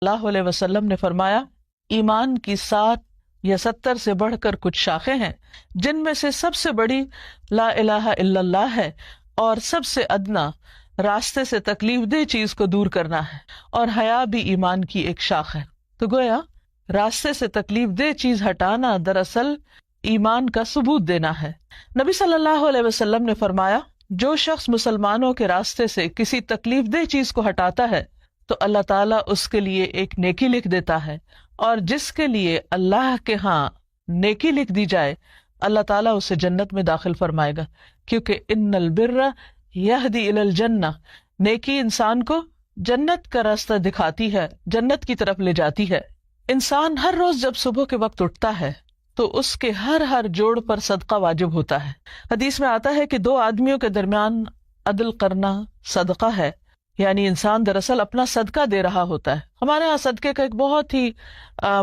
اللہ علیہ وسلم نے فرمایا ایمان کی 7 یا 70 سے بڑھ کر کچھ شاخیں ہیں، جن میں سے سب سے بڑی لا الہ الا اللہ ہے، اور سب سے ادنا راستے سے تکلیف دہ چیز کو دور کرنا ہے، اور حیا بھی ایمان کی ایک شاخ ہے۔ تو گویا راستے سے تکلیف دہ چیز ہٹانا دراصل ایمان کا ثبوت دینا ہے۔ نبی صلی اللہ علیہ وسلم نے فرمایا جو شخص مسلمانوں کے راستے سے کسی تکلیف دہ چیز کو ہٹاتا ہے تو اللہ تعالیٰ اس کے لیے ایک نیکی لکھ دیتا ہے، اور جس کے لیے اللہ کے ہاں نیکی لکھ دی جائے اللہ تعالیٰ اسے جنت میں داخل فرمائے گا، کیونکہ ان البر یہدی الی الجنہ، نیکی انسان کو جنت کا راستہ دکھاتی ہے، جنت کی طرف لے جاتی ہے۔ انسان ہر روز جب صبح کے وقت اٹھتا ہے تو اس کے ہر جوڑ پر صدقہ واجب ہوتا ہے۔ حدیث میں آتا ہے کہ 2 آدمیوں کے درمیان عدل کرنا صدقہ ہے، یعنی انسان دراصل اپنا صدقہ دے رہا ہوتا ہے۔ ہمارے ہاں صدقے کا ایک بہت ہی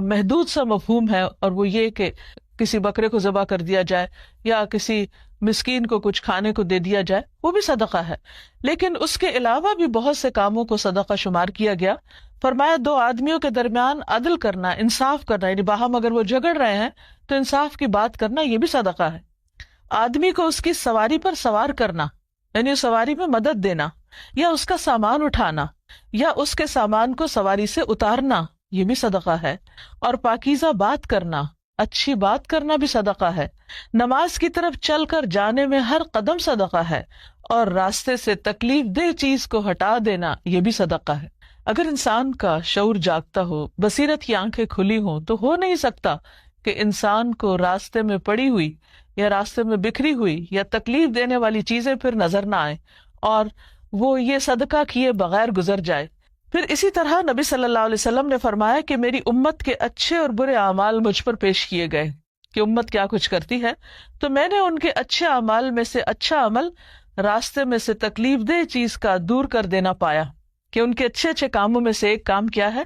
محدود سا مفہوم ہے، اور وہ یہ کہ کسی بکرے کو ذبح کر دیا جائے یا کسی مسکین کو کچھ کھانے کو دے دیا جائے، وہ بھی صدقہ ہے۔ لیکن اس کے علاوہ بھی بہت سے کاموں کو صدقہ شمار کیا گیا۔ فرمایا 2 آدمیوں کے درمیان عدل کرنا، انصاف کرنا، یعنی باہم اگر وہ جھگڑ رہے ہیں تو انصاف کی بات کرنا، یہ بھی صدقہ ہے۔ آدمی کو اس کی سواری پر سوار کرنا، یعنی اس سواری میں مدد دینا، یا اس کا سامان اٹھانا، یا اس کے سامان کو سواری سے اتارنا، یہ بھی صدقہ ہے۔ اور پاکیزہ بات کرنا، اچھی بات کرنا بھی صدقہ ہے۔ نماز کی طرف چل کر جانے میں ہر قدم صدقہ ہے، اور راستے سے تکلیف دہ چیز کو ہٹا دینا یہ بھی صدقہ ہے۔ اگر انسان کا شعور جاگتا ہو، بصیرت کی آنکھیں کھلی ہوں، تو ہو نہیں سکتا کہ انسان کو راستے میں پڑی ہوئی یا راستے میں بکھری ہوئی یا تکلیف دینے والی چیزیں پھر نظر نہ آئے اور وہ یہ صدقہ کیے بغیر گزر جائے۔ پھر اسی طرح نبی صلی اللہ علیہ وسلم نے فرمایا کہ میری امت کے اچھے اور برے اعمال مجھ پر پیش کیے گئے کہ امت کیا کچھ کرتی ہے، تو میں نے ان کے اچھے اعمال میں سے اچھا عمل راستے میں سے تکلیف دہ چیز کا دور کر دینا پایا، کہ ان کے اچھے کاموں میں سے ایک کام کیا ہے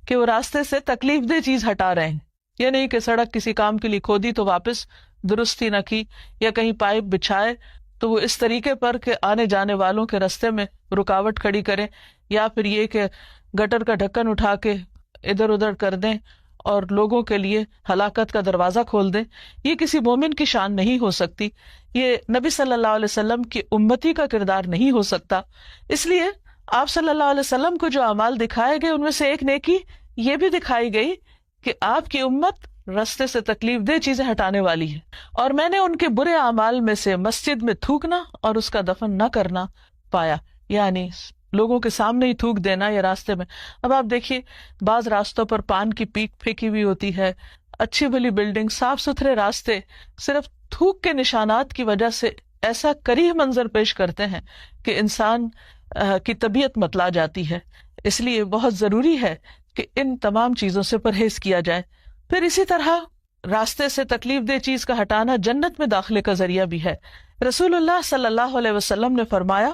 کہ وہ راستے سے تکلیف دہ چیز ہٹا رہے ہیں۔ یہ نہیں کہ سڑک کسی کام کے لیے کھودی تو واپس درستی نہ کی، یا کہیں پائپ بچھائے تو وہ اس طریقے پر کہ آنے جانے والوں کے راستے میں رکاوٹ کھڑی کریں، یا پھر یہ کہ گٹر کا ڈھکن اٹھا کے ادھر ادھر کر دیں اور لوگوں کے لیے ہلاکت کا دروازہ کھول دیں۔ یہ کسی مومن کی شان نہیں ہو سکتی، یہ نبی صلی اللہ علیہ وسلم کی امتی کا کردار نہیں ہو سکتا۔ اس لیے آپ صلی اللہ علیہ وسلم کو جو اعمال دکھائے گئے ان میں سے ایک نیکی یہ بھی دکھائی گئی کہ آپ کی امت رستے سے تکلیف دہ چیزیں ہٹانے والی ہے، اور میں نے ان کے برے اعمال میں سے مسجد میں تھوکنا اور اس کا دفن نہ کرنا پایا، یعنی لوگوں کے سامنے ہی تھوک دینا یا راستے میں۔ اب آپ دیکھیے بعض راستوں پر پان کی پیک پھینکی ہوئی ہوتی ہے، اچھی بھلی بلڈنگ، صاف ستھرے راستے، صرف تھوک کے نشانات کی وجہ سے ایسا کریہ منظر پیش کرتے ہیں کہ انسان کی طبیعت متلا جاتی ہے۔ اس لیے بہت ضروری ہے کہ ان تمام چیزوں سے پرہیز کیا جائے۔ پھر اسی طرح راستے سے تکلیف دہ چیز کا ہٹانا جنت میں داخلے کا ذریعہ بھی ہے۔ رسول اللہ صلی اللہ علیہ وسلم نے فرمایا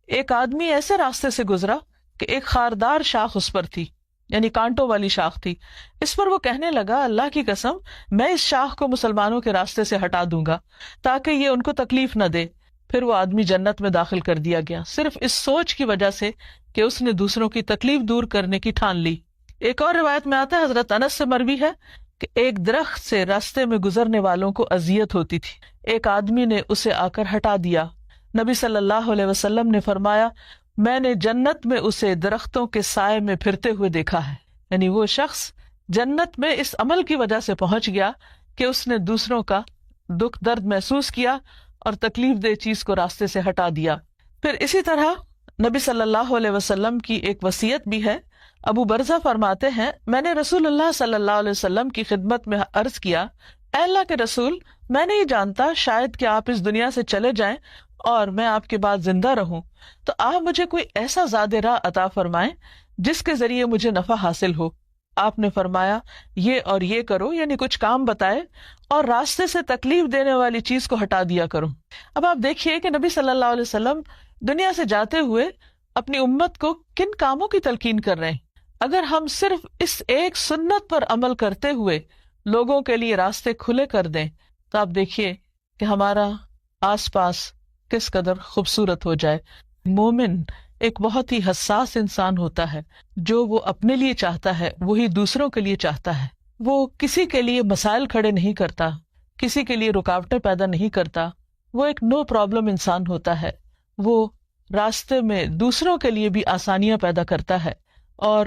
ایک آدمی ایسے راستے سے گزرا کہ ایک خاردار شاخ اس پر تھی، یعنی کانٹوں والی شاخ تھی۔ اس پر وہ کہنے لگا اللہ کی قسم میں اس شاخ کو مسلمانوں کے راستے سے ہٹا دوں گا تاکہ یہ ان کو تکلیف نہ دے۔ پھر وہ آدمی جنت میں داخل کر دیا گیا، صرف اس سوچ کی وجہ سے کہ اس نے دوسروں کی تکلیف دور کرنے کی ٹھان لی۔ ایک اور روایت میں آتا ہے، حضرت انس سے مروی ہے کہ ایک درخت سے راستے میں گزرنے والوں کو اذیت ہوتی تھی، ایک آدمی نے اسے آ کر ہٹا دیا۔ نبی صلی اللہ علیہ وسلم نے فرمایا میں نے جنت میں اسے درختوں کے سائے میں پھرتے ہوئے دیکھا ہے، یعنی وہ شخص جنت میں اس عمل کی وجہ سے پہنچ گیا کہ اس نے دوسروں کا دکھ درد محسوس کیا اور تکلیف دہ چیز کو راستے سے ہٹا دیا۔ پھر اسی طرح نبی صلی اللہ علیہ وسلم کی ایک وصیت بھی ہے۔ ابو برزہ فرماتے ہیں میں نے رسول اللہ صلی اللہ علیہ وسلم کی خدمت میں عرض کیا اے اللہ کے رسول، میں نہیں جانتا شاید کہ آپ اس دنیا سے چلے جائیں اور میں آپ کے بعد زندہ رہوں، تو آپ مجھے کوئی ایسا زاد راہ عطا فرمائیں جس کے ذریعے مجھے نفع حاصل ہو۔ آپ نے فرمایا یہ اور یہ کرو، یعنی کچھ کام بتائے، اور راستے سے تکلیف دینے والی چیز کو ہٹا دیا کرو۔ اب آپ دیکھیے کہ نبی صلی اللہ علیہ وسلم دنیا سے جاتے ہوئے اپنی امت کو کن کاموں کی تلقین کر رہے ہیں۔ اگر ہم صرف اس ایک سنت پر عمل کرتے ہوئے لوگوں کے لیے راستے کھلے کر دیں تو آپ دیکھیے کہ ہمارا آس پاس کس قدر خوبصورت ہو جائے۔ مومن ایک بہت ہی حساس انسان ہوتا ہے. جو وہ اپنے لیے چاہتا ہے وہی دوسروں کے لیے چاہتا ہے. وہ کسی کے لیے مسائل کھڑے نہیں کرتا, کسی کے لیے رکاوٹیں پیدا نہیں کرتا. وہ ایک نو پرابلم انسان ہوتا ہے. وہ راستے میں دوسروں کے لیے بھی آسانیاں پیدا کرتا ہے. اور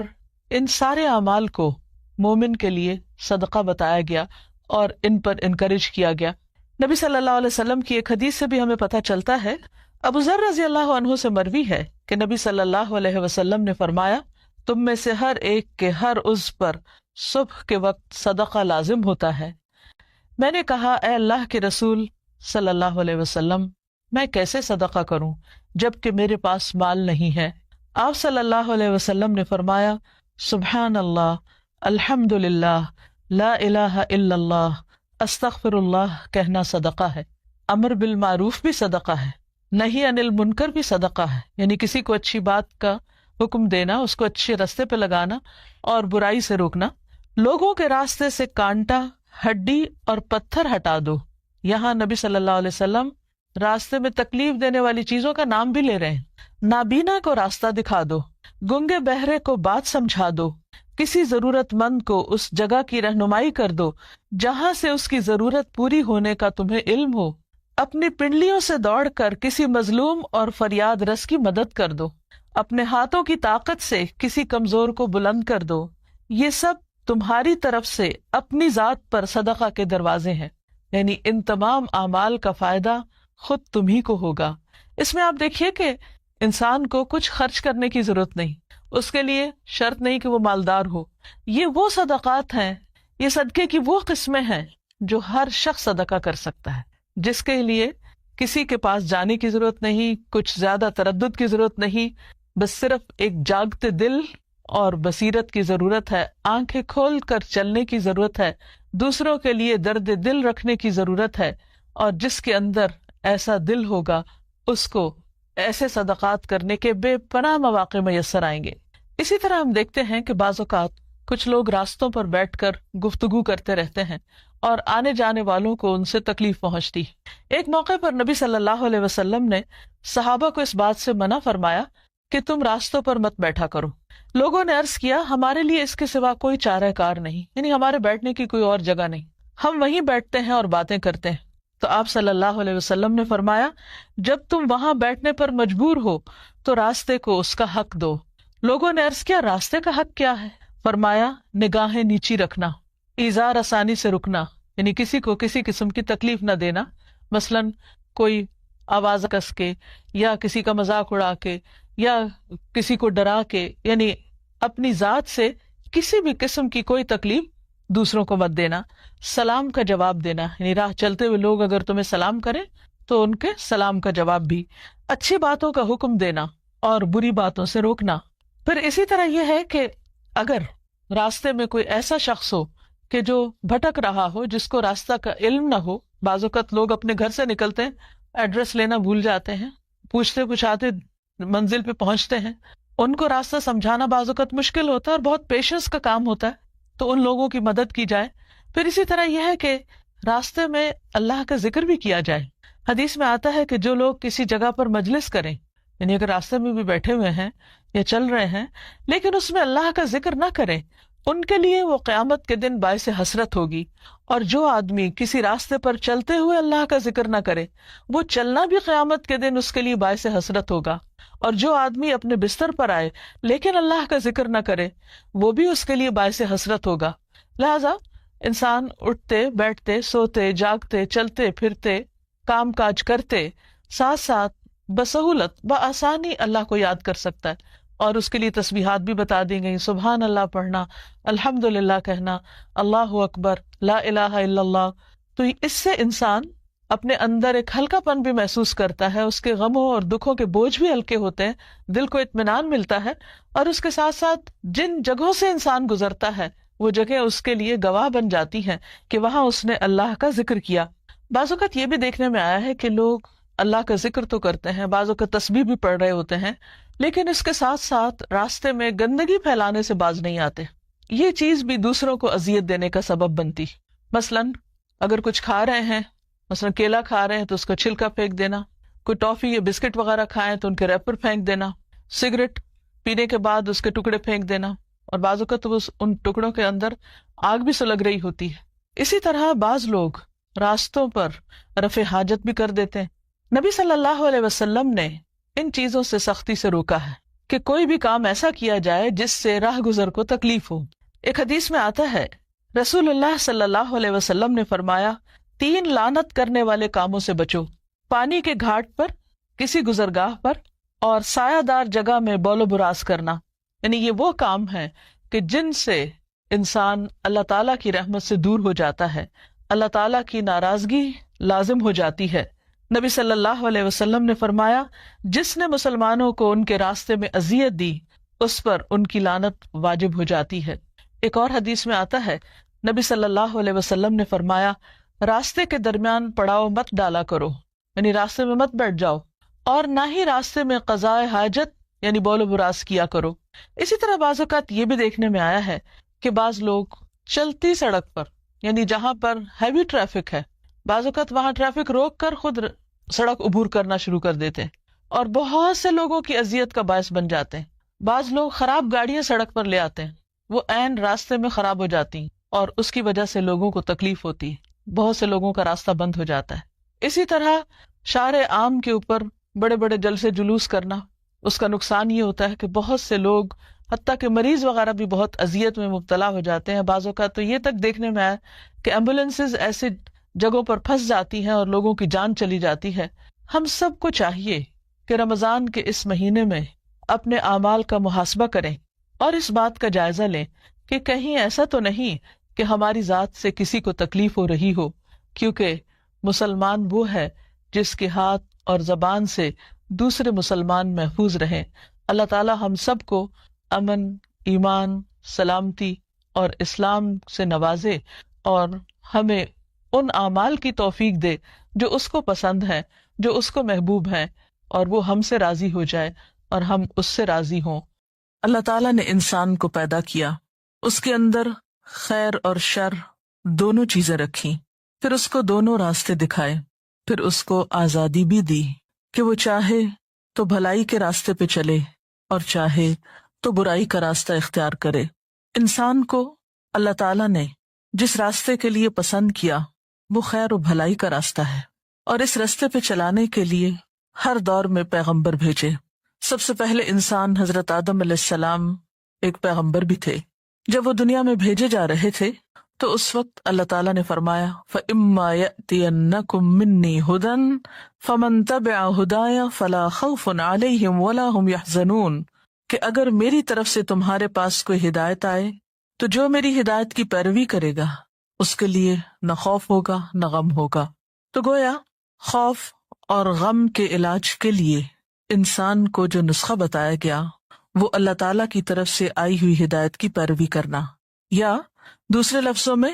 ان سارے اعمال کو مومن کے لیے صدقہ بتایا گیا اور ان پر انکریج کیا گیا. نبی صلی اللہ علیہ وسلم کی ایک حدیث سے بھی ہمیں پتہ چلتا ہے. ابو ذر رضی اللہ عنہ سے مروی ہے کہ نبی صلی اللہ علیہ وسلم نے فرمایا, تم میں سے ہر ایک کے ہر عضو پر صبح کے وقت صدقہ لازم ہوتا ہے. میں نے کہا, اے اللہ کے رسول صلی اللہ علیہ وسلم, میں کیسے صدقہ کروں جب کہ میرے پاس مال نہیں ہے؟ آپ صلی اللہ علیہ وسلم نے فرمایا, سبحان اللہ, الحمد للہ, لا الہ الا اللہ, استغفر اللہ کہنا صدقہ ہے. امر بالمعروف بھی صدقہ ہے, نہی عن المنکر بھی صدقہ ہے. یعنی کسی کو اچھی بات کا حکم دینا, اس کو اچھے راستے پہ لگانا اور برائی سے روکنا. لوگوں کے راستے سے کانٹا, ہڈی اور پتھر ہٹا دو. یہاں نبی صلی اللہ علیہ وسلم راستے میں تکلیف دینے والی چیزوں کا نام بھی لے رہے ہیں. نابینا کو راستہ دکھا دو, گنگے بہرے کو بات سمجھا دو, کسی ضرورت مند کو اس جگہ کی رہنمائی کر دو جہاں سے اس کی ضرورت پوری ہونے کا تمہیں علم ہو. اپنی پنڈلیوں سے دوڑ کر کسی مظلوم اور فریاد رس کی مدد کر دو. اپنے ہاتھوں کی طاقت سے کسی کمزور کو بلند کر دو. یہ سب تمہاری طرف سے اپنی ذات پر صدقہ کے دروازے ہیں. یعنی ان تمام اعمال کا فائدہ خود تمہیں کو ہوگا. اس میں آپ دیکھیے کہ انسان کو کچھ خرچ کرنے کی ضرورت نہیں, اس کے لیے شرط نہیں کہ وہ مالدار ہو. یہ وہ صدقات ہیں, یہ صدقے کی وہ قسمیں ہیں جو ہر شخص صدقہ کر سکتا ہے, جس کے لیے کسی کے پاس جانے کی ضرورت نہیں, کچھ زیادہ تردد کی ضرورت نہیں, بس صرف ایک جاگتے دل اور بصیرت کی ضرورت ہے, آنکھیں کھول کر چلنے کی ضرورت ہے, دوسروں کے لیے درد دل رکھنے کی ضرورت ہے. اور جس کے اندر ایسا دل ہوگا اس کو ایسے صدقات کرنے کے بے پناہ مواقع میسر آئیں گے. اسی طرح ہم دیکھتے ہیں کہ بعض اوقات کچھ لوگ راستوں پر بیٹھ کر گفتگو کرتے رہتے ہیں اور آنے جانے والوں کو ان سے تکلیف پہنچتی. ایک موقع پر نبی صلی اللہ علیہ وسلم نے صحابہ کو اس بات سے منع فرمایا کہ تم راستوں پر مت بیٹھا کرو. لوگوں نے عرض کیا, ہمارے لیے اس کے سوا کوئی چارہ کار نہیں, یعنی ہمارے بیٹھنے کی کوئی اور جگہ نہیں, ہم وہیں بیٹھتے ہیں اور باتیں کرتے ہیں. تو آپ صلی اللہ علیہ وسلم نے فرمایا, جب تم وہاں بیٹھنے پر مجبور ہو تو راستے کو اس کا حق دو. لوگوں نے عرض کیا, راستے کا حق کیا ہے؟ فرمایا, نگاہیں نیچی رکھنا, ایذا رسانی سے رکنا, یعنی کسی کو کسی قسم کی تکلیف نہ دینا, مثلاً کوئی آواز کس کے یا کسی کا مذاق اڑا کے یا کسی کو ڈرا کے, یعنی اپنی ذات سے کسی بھی قسم کی کوئی تکلیف دوسروں کو مت دینا. سلام کا جواب دینا, یعنی راہ چلتے ہوئے لوگ اگر تمہیں سلام کریں تو ان کے سلام کا جواب بھی. اچھی باتوں کا حکم دینا اور بری باتوں سے روکنا. پھر اسی طرح یہ ہے کہ اگر راستے میں کوئی ایسا شخص ہو کہ جو بھٹک رہا ہو, جس کو راستہ کا علم نہ ہو, بعض اوقات لوگ اپنے گھر سے نکلتے ہیں, ایڈریس لینا بھول جاتے ہیں, پوچھتے پوچھاتے منزل پہ پہنچتے ہیں, ان کو راستہ سمجھانا بعض اوقات مشکل ہوتا ہے اور بہت پیشنس کا کام ہوتا ہے, تو ان لوگوں کی مدد کی جائے. پھر اسی طرح یہ ہے کہ راستے میں اللہ کا ذکر بھی کیا جائے. حدیث میں آتا ہے کہ جو لوگ کسی جگہ پر مجلس کریں, یعنی اگر راستے میں بھی بیٹھے ہوئے ہیں یا چل رہے ہیں لیکن اس میں اللہ کا ذکر نہ کریں, ان کے لیے وہ قیامت کے دن باعث حسرت ہوگی. اور جو آدمی کسی راستے پر چلتے ہوئے اللہ کا ذکر نہ کرے, وہ چلنا بھی قیامت کے دن اس کے لیے باعث حسرت ہوگا. اور جو آدمی اپنے بستر پر آئے لیکن اللہ کا ذکر نہ کرے, وہ بھی اس کے لیے باعث حسرت ہوگا. لہذا انسان اٹھتے بیٹھتے سوتے جاگتے چلتے پھرتے کام کاج کرتے ساتھ ساتھ بسہولت بآسانی اللہ کو یاد کر سکتا ہے. اور اس کے لیے تسبیحات بھی بتا دی گئی, سبحان اللہ پڑھنا, الحمد للہ کہنا, اللہ اکبر, لا الہ الا اللہ. تو اس سے انسان اپنے اندر ایک ہلکا پن بھی محسوس کرتا ہے, اس کے غموں اور دکھوں کے بوجھ بھی ہلکے ہوتے ہیں, دل کو اطمینان ملتا ہے. اور اس کے ساتھ ساتھ جن جگہوں سے انسان گزرتا ہے وہ جگہ اس کے لیے گواہ بن جاتی ہیں کہ وہاں اس نے اللہ کا ذکر کیا. بعض اوقات یہ بھی دیکھنے میں آیا ہے کہ لوگ اللہ کا ذکر تو کرتے ہیں, بعض اوقات تسبیح بھی پڑھ رہے ہوتے ہیں, لیکن اس کے ساتھ ساتھ راستے میں گندگی پھیلانے سے باز نہیں آتے. یہ چیز بھی دوسروں کو اذیت دینے کا سبب بنتی. مثلاً اگر کچھ کھا رہے ہیں, مثلاً کیلا کھا رہے ہیں تو اس کا چھلکا پھینک دینا, کوئی ٹافی یا بسکٹ وغیرہ کھائیں تو ان کے ریپر پھینک دینا, سگریٹ پینے کے بعد اس کے ٹکڑے پھینک دینا، اور بعض اوقات تو ان ٹکڑوں کے اندر آگ بھی سلگ رہی ہوتی ہے۔ اسی طرح بعض لوگ راستوں پر رفع حاجت بھی کر دیتے ہیں۔ نبی صلی اللہ علیہ وسلم نے ان چیزوں سے سختی سے روکا ہے کہ کوئی بھی کام ایسا کیا جائے جس سے راہ گزر کو تکلیف ہو۔ ایک حدیث میں آتا ہے رسول اللہ صلی اللہ علیہ وسلم نے فرمایا 3 لعنت کرنے والے کاموں سے بچو: پانی کے گھاٹ پر، کسی گزرگاہ پر، اور سایہ دار جگہ میں بول و براز کرنا۔ یعنی یہ وہ کام ہے کہ جن سے انسان اللہ تعالیٰ کی رحمت سے دور ہو جاتا ہے، اللہ تعالیٰ کی ناراضگی لازم ہو جاتی ہے۔ نبی صلی اللہ علیہ وسلم نے فرمایا جس نے مسلمانوں کو ان کے راستے میں اذیت دی اس پر ان کی لعنت واجب ہو جاتی ہے۔ ایک اور حدیث میں آتا ہے نبی صلی اللہ علیہ وسلم نے فرمایا راستے کے درمیان پڑاؤ مت ڈالا کرو، یعنی راستے میں مت بیٹھ جاؤ، اور نہ ہی راستے میں قضاء حاجت یعنی بول و براز کیا کرو۔ اسی طرح بعض اوقات یہ بھی دیکھنے میں آیا ہے کہ بعض لوگ چلتی سڑک پر، یعنی جہاں پر ہیوی ٹریفک ہے، بعض اوقات وہاں ٹریفک روک کر خود سڑک عبور کرنا شروع کر دیتے ہیں اور بہت سے لوگوں کی اذیت کا باعث بن جاتے ہیں۔ بعض لوگ خراب گاڑیاں سڑک پر لے آتے ہیں، وہ عین راستے میں خراب ہو جاتی ہیں اور اس کی وجہ سے لوگوں کو تکلیف ہوتی ہے، بہت سے لوگوں کا راستہ بند ہو جاتا ہے۔ اسی طرح شارع عام کے اوپر بڑے بڑے جلسے جلوس کرنا، اس کا نقصان یہ ہوتا ہے کہ بہت سے لوگ حتیٰ کہ مریض وغیرہ بھی بہت اذیت میں مبتلا ہو جاتے ہیں۔ بعضوں کا تو یہ تک دیکھنے میں آیا کہ ایمبولینسز ایسے جگہوں پر پھنس جاتی ہیں اور لوگوں کی جان چلی جاتی ہے۔ ہم سب کو چاہیے کہ رمضان کے اس مہینے میں اپنے اعمال کا محاسبہ کریں اور اس بات کا جائزہ لیں کہ کہیں ایسا تو نہیں کہ ہماری ذات سے کسی کو تکلیف ہو رہی ہو، کیونکہ مسلمان وہ ہے جس کے ہاتھ اور زبان سے دوسرے مسلمان محفوظ رہیں۔ اللہ تعالی ہم سب کو امن، ایمان، سلامتی اور اسلام سے نوازے اور ہمیں ان اعمال کی توفیق دے جو اس کو پسند ہے، جو اس کو محبوب ہیں، اور وہ ہم سے راضی ہو جائے اور ہم اس سے راضی ہوں۔ اللہ تعالیٰ نے انسان کو پیدا کیا، اس کے اندر خیر اور شر دونوں چیزیں رکھی، پھر اس کو دونوں راستے دکھائے، پھر اس کو آزادی بھی دی کہ وہ چاہے تو بھلائی کے راستے پہ چلے اور چاہے تو برائی کا راستہ اختیار کرے۔ انسان کو اللہ تعالیٰ نے جس راستے کے لیے پسند کیا وہ خیر و بھلائی کا راستہ ہے، اور اس راستے پہ چلانے کے لیے ہر دور میں پیغمبر بھیجے۔ سب سے پہلے انسان حضرت آدم علیہ السلام ایک پیغمبر بھی تھے۔ جب وہ دنیا میں بھیجے جا رہے تھے تو اس وقت اللہ تعالیٰ نے فرمایا فَإِمَّا يَأْتِيَنَّكُم مِّنِّي هُدًى فَمَن تَبِعَ هُدَايَ فَلَا خَوْفٌ عَلَيْهِمْ وَلَا هُمْ يَحْزَنُونَ، کہ اگر میری طرف سے تمہارے پاس کوئی ہدایت آئے تو جو میری ہدایت کی پیروی کرے گا اس کے لیے نہ خوف ہوگا نہ غم ہوگا۔ تو گویا خوف اور غم کے علاج کے لیے انسان کو جو نسخہ بتایا گیا وہ اللہ تعالیٰ کی طرف سے آئی ہوئی ہدایت کی پیروی کرنا، یا دوسرے لفظوں میں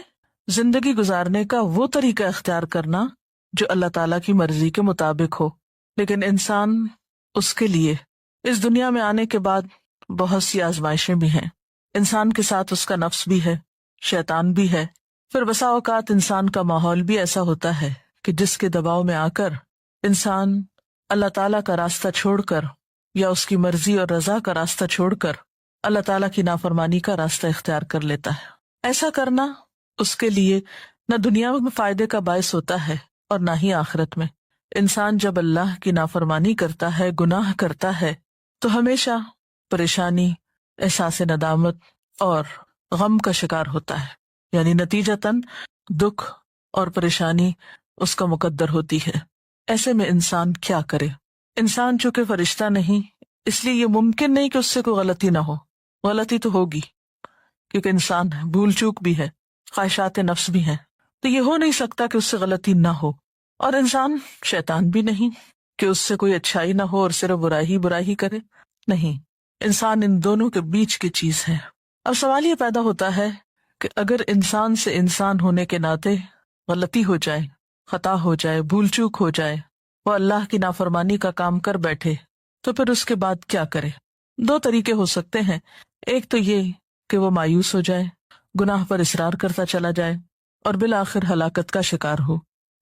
زندگی گزارنے کا وہ طریقہ اختیار کرنا جو اللہ تعالیٰ کی مرضی کے مطابق ہو۔ لیکن انسان اس کے لیے اس دنیا میں آنے کے بعد بہت سی آزمائشیں بھی ہیں، انسان کے ساتھ اس کا نفس بھی ہے، شیطان بھی ہے، پھر بسا اوقات انسان کا ماحول بھی ایسا ہوتا ہے کہ جس کے دباؤ میں آ کر انسان اللہ تعالیٰ کا راستہ چھوڑ کر یا اس کی مرضی اور رضا کا راستہ چھوڑ کر اللہ تعالیٰ کی نافرمانی کا راستہ اختیار کر لیتا ہے۔ ایسا کرنا اس کے لیے نہ دنیا میں فائدے کا باعث ہوتا ہے اور نہ ہی آخرت میں۔ انسان جب اللہ کی نافرمانی کرتا ہے، گناہ کرتا ہے، تو ہمیشہ پریشانی، احساس ندامت اور غم کا شکار ہوتا ہے، یعنی نتیجتاً دکھ اور پریشانی اس کا مقدر ہوتی ہے۔ ایسے میں انسان کیا کرے؟ انسان چونکہ فرشتہ نہیں، اس لیے یہ ممکن نہیں کہ اس سے کوئی غلطی نہ ہو۔ غلطی تو ہوگی کیونکہ انسان ہے، بھول چوک بھی ہے، خواہشات نفس بھی ہیں، تو یہ ہو نہیں سکتا کہ اس سے غلطی نہ ہو۔ اور انسان شیطان بھی نہیں کہ اس سے کوئی اچھائی نہ ہو اور صرف برائی ہی کرے، نہیں، انسان ان دونوں کے بیچ کی چیز ہے۔ اب سوال یہ پیدا ہوتا ہے کہ اگر انسان سے انسان ہونے کے ناطے غلطی ہو جائے، خطا ہو جائے، بھول چوک ہو جائے، وہ اللہ کی نافرمانی کا کام کر بیٹھے، تو پھر اس کے بعد کیا کرے؟ دو طریقے ہو سکتے ہیں۔ ایک تو یہ کہ وہ مایوس ہو جائے، گناہ پر اصرار کرتا چلا جائے اور بالآخر ہلاکت کا شکار ہو،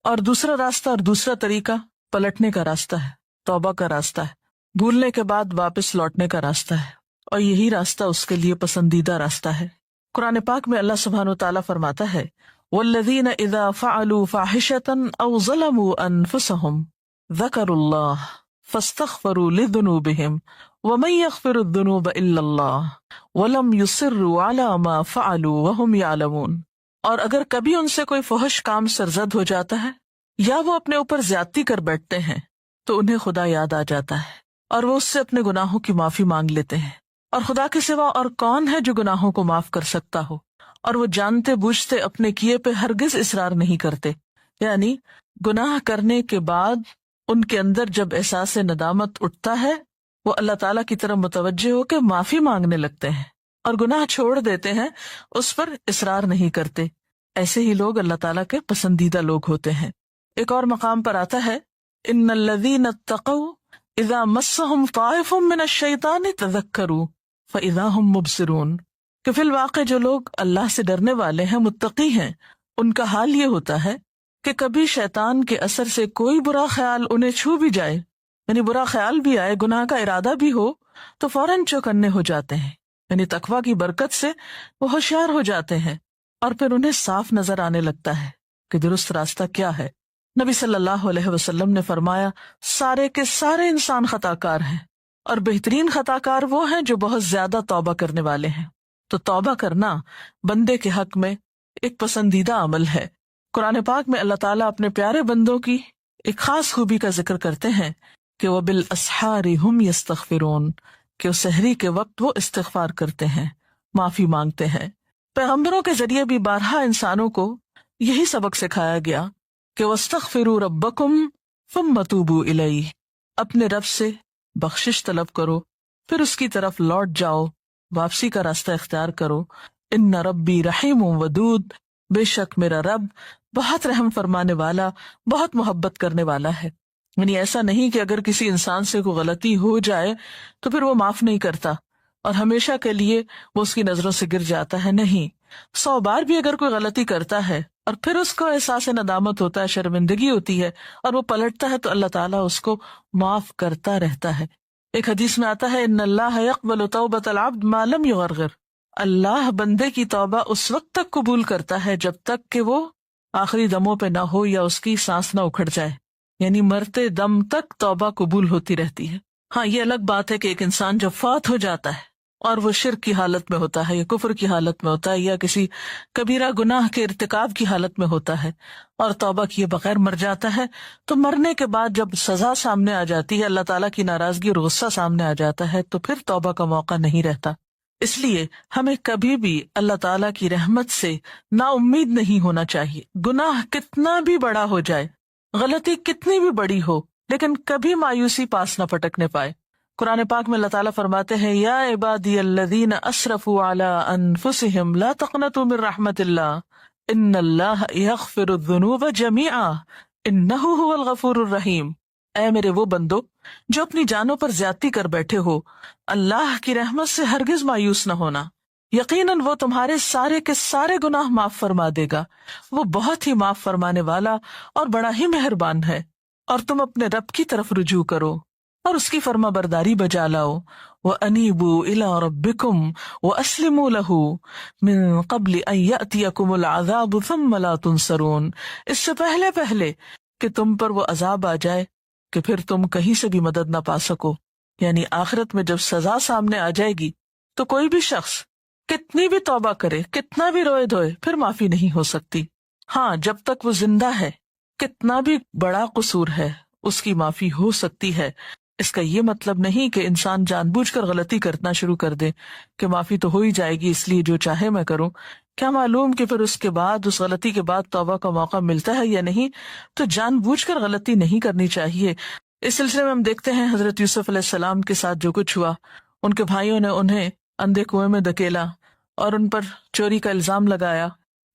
اور دوسرا راستہ اور دوسرا طریقہ پلٹنے کا راستہ ہے، توبہ کا راستہ ہے، بھولنے کے بعد واپس لوٹنے کا راستہ ہے، اور یہی راستہ اس کے لیے پسندیدہ راستہ ہے۔ قرآن پاک میں اللہ سبحانہ و تعالیٰ فرماتا ہے والذین اذا فعلوا فاحشة او ظلموا انفسهم ذکروا اللہ فاستغفروا لذنوبهم ومن يغفر الذنوب الا اللہ ولم يصروا على ما فعلوا وهم يعلمون۔ اور اگر کبھی ان سے کوئی فحش کام سرزد ہو جاتا ہے یا وہ اپنے اوپر زیادتی کر بیٹھتے ہیں تو انہیں خدا یاد آ جاتا ہے اور وہ اس سے اپنے گناہوں کی معافی مانگ لیتے ہیں، اور خدا کے سوا اور کون ہے جو گناہوں کو معاف کر سکتا ہو، اور وہ جانتے بوجھتے اپنے کیے پہ ہرگز اصرار نہیں کرتے۔ یعنی گناہ کرنے کے بعد ان کے اندر جب احساس ندامت اٹھتا ہے وہ اللہ تعالیٰ کی طرف متوجہ ہو کے معافی مانگنے لگتے ہیں اور گناہ چھوڑ دیتے ہیں، اس پر اصرار نہیں کرتے۔ ایسے ہی لوگ اللہ تعالیٰ کے پسندیدہ لوگ ہوتے ہیں۔ ایک اور مقام پر آتا ہے ان الذین اتقوا اذا مسهم طائف من الشیطان تذکروا فاذا هم مبصرون، کہ فی الواقع جو لوگ اللہ سے ڈرنے والے ہیں، متقی ہیں، ان کا حال یہ ہوتا ہے کہ کبھی شیطان کے اثر سے کوئی برا خیال انہیں چھو بھی جائے، یعنی برا خیال بھی آئے، گناہ کا ارادہ بھی ہو، تو فوراً چوکنے ہو جاتے ہیں، یعنی تقویٰ کی برکت سے وہ ہوشیار ہو جاتے ہیں، اور پھر انہیں صاف نظر آنے لگتا ہے کہ درست راستہ کیا ہے۔ نبی صلی اللہ علیہ وسلم نے فرمایا سارے کے سارے انسان خطا کار ہیں، اور بہترین خطا کار وہ ہیں جو بہت زیادہ توبہ کرنے والے ہیں۔ تو توبہ کرنا بندے کے حق میں ایک پسندیدہ عمل ہے۔ قرآن پاک میں اللہ تعالیٰ اپنے پیارے بندوں کی ایک خاص خوبی کا ذکر کرتے ہیں کہ وَبِالْأَسْحَارِ هُمْ يَسْتَغْفِرُونَ، کہ سحری کے وقت وہ استغفار کرتے ہیں، معافی مانگتے ہیں۔ پیغمبروں کے ذریعے بھی بارہا انسانوں کو یہی سبق سکھایا گیا کہ وَاسْتَغْفِرُوا رَبَّكُمْ ثُمَّ تُوبُوا إِلَيْهِ، اپنے رب سے بخشش طلب کرو پھر اس کی طرف لوٹ جاؤ، واپسی کا راستہ اختیار کرو۔ ان ربی رحیم ودود، بے شک میرا رب بہت رحم فرمانے والا، بہت محبت کرنے والا ہے۔ یعنی ایسا نہیں کہ اگر کسی انسان سے کوئی غلطی ہو جائے تو پھر وہ معاف نہیں کرتا اور ہمیشہ کے لیے وہ اس کی نظروں سے گر جاتا ہے، نہیں، 100 بار بھی اگر کوئی غلطی کرتا ہے اور پھر اس کو احساس ندامت ہوتا ہے، شرمندگی ہوتی ہے اور وہ پلٹتا ہے تو اللہ تعالیٰ اس کو معاف کرتا رہتا ہے۔ ایک حدیث میں آتا ہے ان اللہ یقبل توبۃ العبد ما لم یغرغر، اللہ بندے کی توبہ اس وقت تک قبول کرتا ہے جب تک کہ وہ آخری دموں پہ نہ ہو یا اس کی سانس نہ اکھڑ جائے، یعنی مرتے دم تک توبہ قبول ہوتی رہتی ہے۔ ہاں یہ الگ بات ہے کہ ایک انسان جب فوت ہو جاتا ہے اور وہ شرک کی حالت میں ہوتا ہے یا کفر کی حالت میں ہوتا ہے یا کسی کبیرہ گناہ کے ارتکاب کی حالت میں ہوتا ہے اور توبہ کیے بغیر مر جاتا ہے، تو مرنے کے بعد جب سزا سامنے آ جاتی ہے، اللہ تعالیٰ کی ناراضگی اور غصہ سامنے آ جاتا ہے، تو پھر توبہ کا موقع نہیں رہتا۔ اس لیے ہمیں کبھی بھی اللہ تعالیٰ کی رحمت سے نا امید نہیں ہونا چاہیے، گناہ کتنا بھی بڑا ہو جائے، غلطی کتنی بھی بڑی ہو، لیکن کبھی مایوسی پاس نہ پٹکنے پائے۔ قرآن پاک میں اللہ تعالیٰ فرماتے ہیں یا عبادی الذین اسرفوا علی انفسہم لا تقنطوا من رحمت اللہ ان اللہ یغفر الذنوب جمیعا انہ هو الغفور الرحیم۔ اے میرے وہ بندو جو اپنی جانوں پر زیادتی کر بیٹھے ہو، اللہ کی رحمت سے ہرگز مایوس نہ ہونا، یقیناً وہ تمہارے سارے کے سارے گناہ معاف فرما دے گا، وہ بہت ہی معاف فرمانے والا اور بڑا ہی مہربان ہے۔ اور تم اپنے رب کی طرف رجوع کرو اور اس کی فرما برداری بجا لاؤ، وَأَنِيبُوا إِلَىٰ رَبِّكُمْ وَأَسْلِمُوا لَهُ مِن قَبْلِ أَن يَأْتِيَكُمُ الْعَذَابُ ثُمَّ لَا تُنصَرُونَ، اس سے پہلے کہ تم پر وہ عذاب آ جائے کہ پھر تم کہیں سے بھی مدد نہ پا سکو۔ یعنی آخرت میں جب سزا سامنے آ جائے گی تو کوئی بھی شخص کتنی بھی توبہ کرے، کتنا بھی روئے دھوئے، پھر معافی نہیں ہو سکتی۔ ہاں جب تک وہ زندہ ہے کتنا بھی بڑا قصور ہے اس کی معافی ہو سکتی ہے۔ اس کا یہ مطلب نہیں کہ انسان جان بوجھ کر غلطی کرنا شروع کر دے کہ معافی تو ہو ہی جائے گی اس لیے جو چاہے میں کروں، کیا معلوم کہ پھر اس کے بعد، اس غلطی کے بعد توبہ کا موقع ملتا ہے یا نہیں۔ تو جان بوجھ کر غلطی نہیں کرنی چاہیے۔ اس سلسلے میں ہم دیکھتے ہیں حضرت یوسف علیہ السلام کے ساتھ جو کچھ ہوا، ان کے بھائیوں نے انہیں اندھے کنویں میں دھکیلا اور ان پر چوری کا الزام لگایا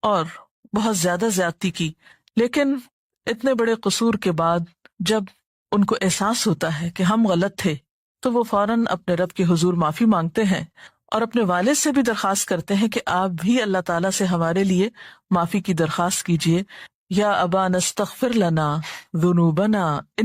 اور بہت زیادہ زیادتی کی، لیکن اتنے بڑے قصور کے بعد جب ان کو احساس ہوتا ہے کہ ہم غلط تھے تو وہ فوراً اپنے رب کے حضور معافی مانگتے ہیں اور اپنے والد سے بھی درخواست کرتے ہیں کہ آپ بھی اللہ تعالیٰ سے ہمارے لیے معافی کی درخواست کیجیے۔ یا ابانا استغفر لنا ذنوبنا